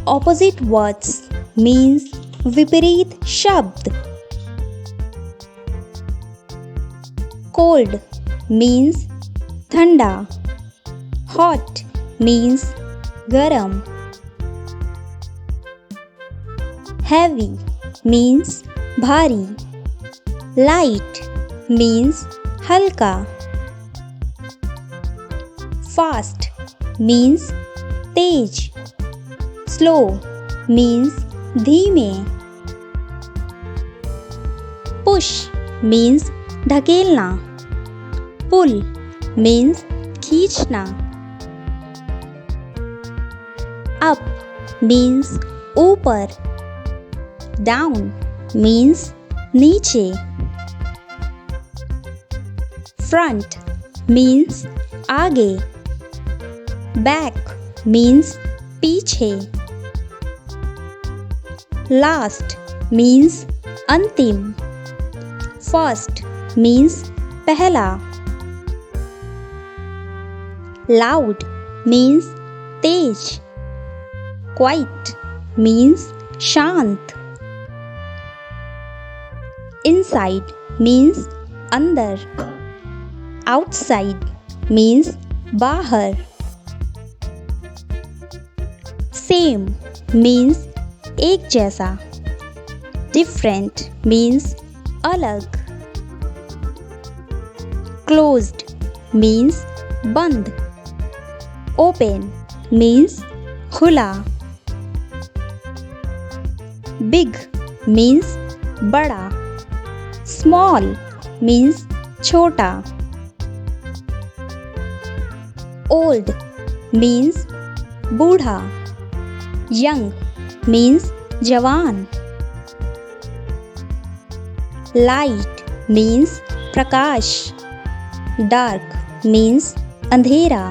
Opposite words means विपरीत शब्द. Cold means ठंडा. Hot means गरम. Heavy means भारी. Light means हल्का. Fast means तेज. Slow means धीमे. Push means ढकेलना. Pull means खींचना. Up means ऊपर. Down means नीचे. Front means आगे. Back means पीछे. Last means अंतिम. First means पहला. Loud means तेज. Quiet means शांत. Inside means अंदर. Outside means बाहर. Same means एक जैसा. Different means अलग. Closed means बंद. Open means खुला. Big means बड़ा. Small means छोटा. Old means बूढ़ा. Young means जवान. Light means प्रकाश. Dark means अंधेरा.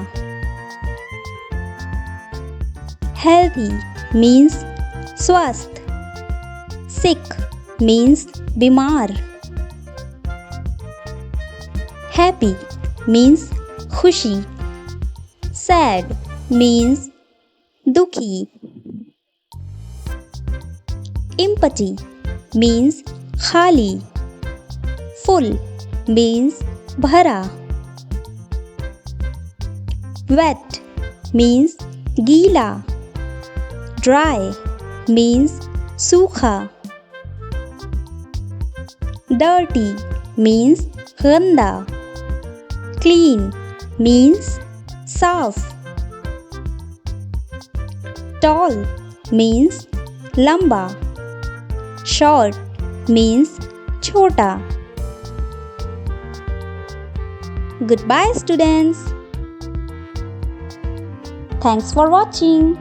Healthy means स्वस्थ. Sick means बीमार. Happy means खुशी. Sad means दुखी. Empty means खाली. Full means भरा. Wet means गीला. Dry means सूखा. Dirty means गंदा. Clean means साफ. Tall means लंबा. Short means छोटा. Goodbye students. Thanks for watching.